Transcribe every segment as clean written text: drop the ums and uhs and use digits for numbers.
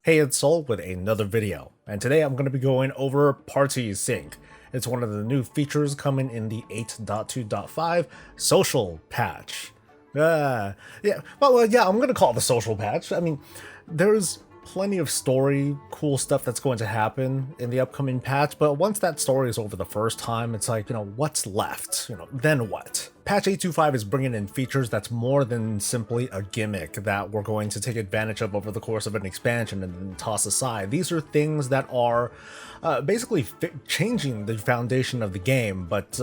Hey, it's Soul with another video, and today I'm going to be going over Party Sync. It's one of the new features coming in the 8.2.5 social patch. Yeah, I'm going to call it the social patch. I mean, there's plenty of story, cool stuff that's going to happen in the upcoming patch, but once that story is over the first time, it's like, what's left? Then what? Patch 8.2.5 is bringing in features that's more than simply a gimmick that we're going to take advantage of over the course of an expansion and then toss aside. These are things that are basically changing the foundation of the game, but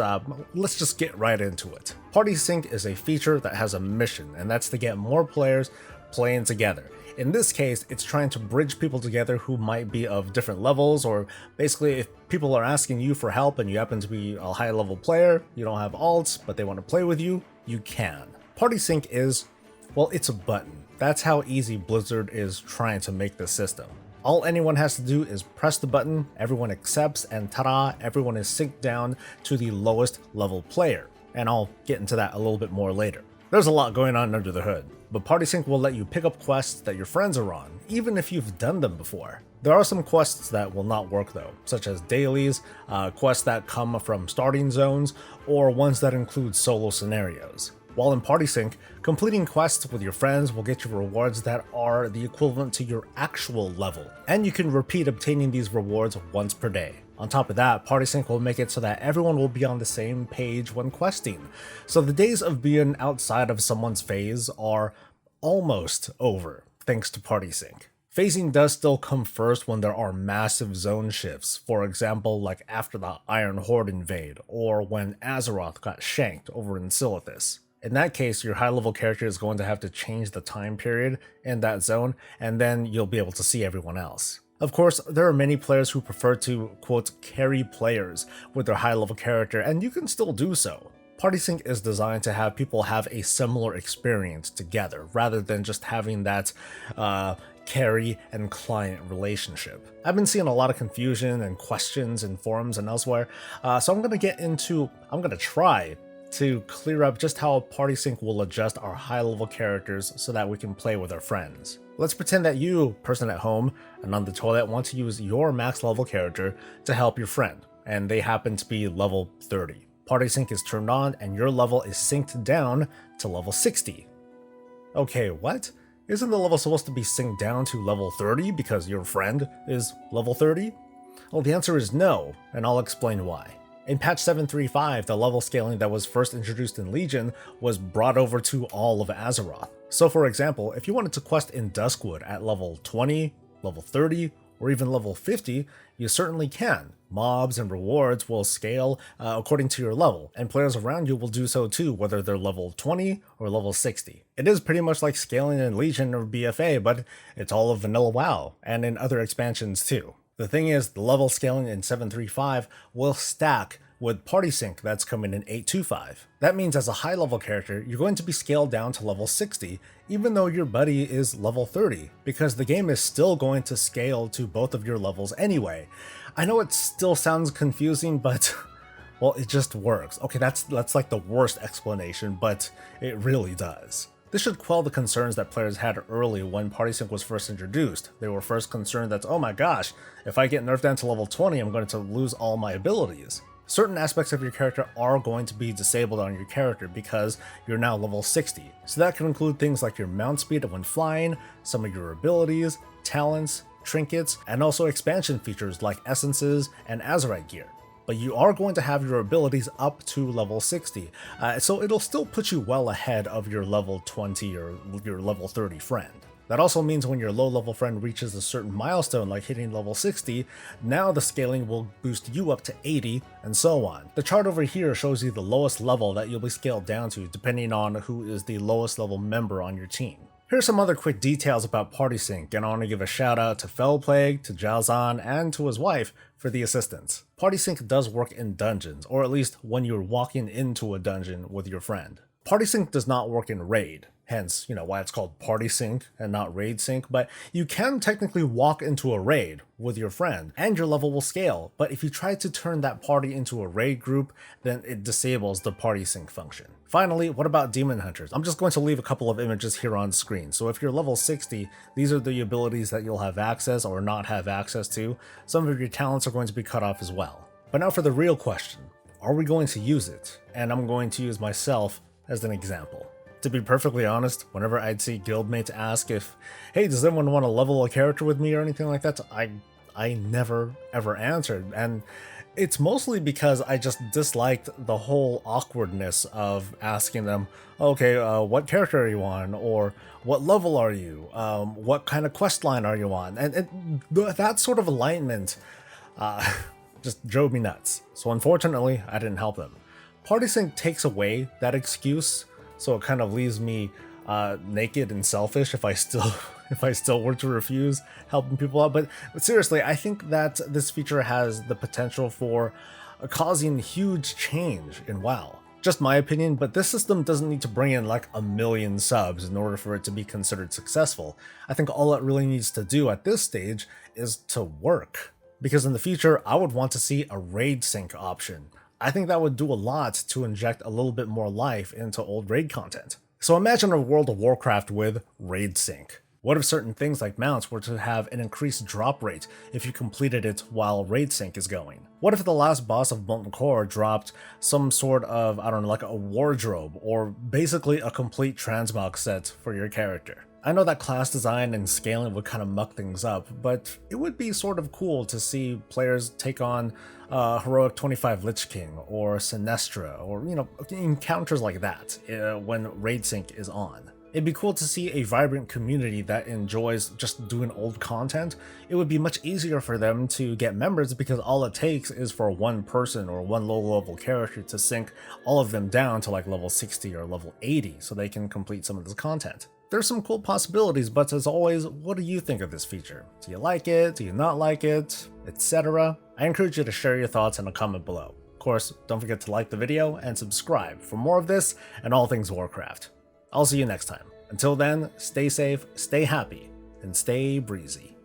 let's just get right into it. Party Sync is a feature that has a mission, and that's to get more players playing together. In this case, it's trying to bridge people together who might be of different levels, or basically if people are asking you for help and you happen to be a high level player, you don't have alts, but they want to play with you, you can. Party Sync is, well, it's a button. That's how easy Blizzard is trying to make this system. All anyone has to do is press the button, everyone accepts, and ta-da, everyone is synced down to the lowest level player. And I'll get into that a little bit more later. There's a lot going on under the hood, but Party Sync will let you pick up quests that your friends are on, even if you've done them before. There are some quests that will not work though, such as dailies, quests that come from starting zones, or ones that include solo scenarios. While in Party Sync, completing quests with your friends will get you rewards that are the equivalent to your actual level, and you can repeat obtaining these rewards once per day. On top of that, Party Sync will make it so that everyone will be on the same page when questing, so the days of being outside of someone's phase are almost over, thanks to Party Sync. Phasing does still come first when there are massive zone shifts, for example like after the Iron Horde invade, or when Azeroth got shanked over in Silithus. In that case, your high-level character is going to have to change the time period in that zone, and then you'll be able to see everyone else. Of course, there are many players who prefer to, quote, carry players with their high-level character, and you can still do so. Party Sync is designed to have people have a similar experience together, rather than just having that carry and client relationship. I've been seeing a lot of confusion and questions in forums and elsewhere, so I'm going to try to clear up just how Party Sync will adjust our high-level characters so that we can play with our friends. Let's pretend that you, person at home and on the toilet, want to use your max level character to help your friend, and they happen to be level 30. Party Sync is turned on and your level is synced down to level 60. Okay, what? Isn't the level supposed to be synced down to level 30 because your friend is level 30? Well, the answer is no, and I'll explain why. In patch 7.3.5, the level scaling that was first introduced in Legion was brought over to all of Azeroth. So for example, if you wanted to quest in Duskwood at level 20, level 30, or even level 50, you certainly can. Mobs and rewards will scale according to your level, and players around you will do so too, whether they're level 20 or level 60. It is pretty much like scaling in Legion or BFA, but it's all of vanilla WoW, and in other expansions too. The thing is, the level scaling in 7.3.5 will stack with Party Sync that's coming in 8.2.5. That means as a high level character, you're going to be scaled down to level 60, even though your buddy is level 30, because the game is still going to scale to both of your levels anyway. I know it still sounds confusing, but well, it just works. Okay, that's like the worst explanation, but it really does. This should quell the concerns that players had early when Party Sync was first introduced. They were first concerned that, oh my gosh, if I get nerfed down to level 20, I'm going to lose all my abilities. Certain aspects of your character are going to be disabled on your character because you're now level 60. So that can include things like your mount speed when flying, some of your abilities, talents, trinkets, and also expansion features like essences and Azerite gear. But you are going to have your abilities up to level 60, so it'll still put you well ahead of your level 20 or your level 30 friend. That also means when your low level friend reaches a certain milestone like hitting level 60, now the scaling will boost you up to 80 and so on. The chart over here shows you the lowest level that you'll be scaled down to depending on who is the lowest level member on your team. Here's some other quick details about Party Sync, and I want to give a shout out to Fellplague, to Jalzan, and to his wife for the assistance. Party Sync does work in dungeons, or at least when you're walking into a dungeon with your friend. Party Sync does not work in Raid. hence, why it's called party sync and not raid sync. But you can technically walk into a raid with your friend and your level will scale. But if you try to turn that party into a raid group, then it disables the party sync function. Finally, what about demon hunters? I'm just going to leave a couple of images here on screen. So if you're level 60, these are the abilities that you'll have access or not have access to. Some of your talents are going to be cut off as well. But now for the real question, are we going to use it? And I'm going to use myself as an example. To be perfectly honest, whenever I'd see guildmates ask if, hey, does anyone want to level a character with me or anything like that, I never ever answered. And it's mostly because I just disliked the whole awkwardness of asking them, okay, what character are you on? Or what level are you? What kind of quest line are you on? And that sort of alignment just drove me nuts. So unfortunately, I didn't help them. Party sync takes away that excuse, so it kind of leaves me naked and selfish if I still were to refuse helping people out. But seriously, I think that this feature has the potential for causing huge change in WoW. Just my opinion, but this system doesn't need to bring in like 1 million subs in order for it to be considered successful. I think all it really needs to do at this stage is to work. Because in the future, I would want to see a raid sync option. I think that would do a lot to inject a little bit more life into old raid content. So imagine a World of Warcraft with raid sync. What if certain things like mounts were to have an increased drop rate if you completed it while raid sync is going? What if the last boss of Molten Core dropped some sort of, I don't know, like a wardrobe or basically a complete transmog set for your character? I know that class design and scaling would kind of muck things up, but it would be sort of cool to see players take on Heroic 25 Lich King or Sinestra or, encounters like that when raid sync is on. It'd be cool to see a vibrant community that enjoys just doing old content. It would be much easier for them to get members because all it takes is for one person or one low-level character to sync all of them down to like level 60 or level 80 so they can complete some of this content. There's some cool possibilities, but as always, what do you think of this feature? Do you like it? Do you not like it? Etc. I encourage you to share your thoughts in a comment below. Of course, don't forget to like the video and subscribe for more of this and all things Warcraft. I'll see you next time. Until then, stay safe, stay happy, and stay breezy.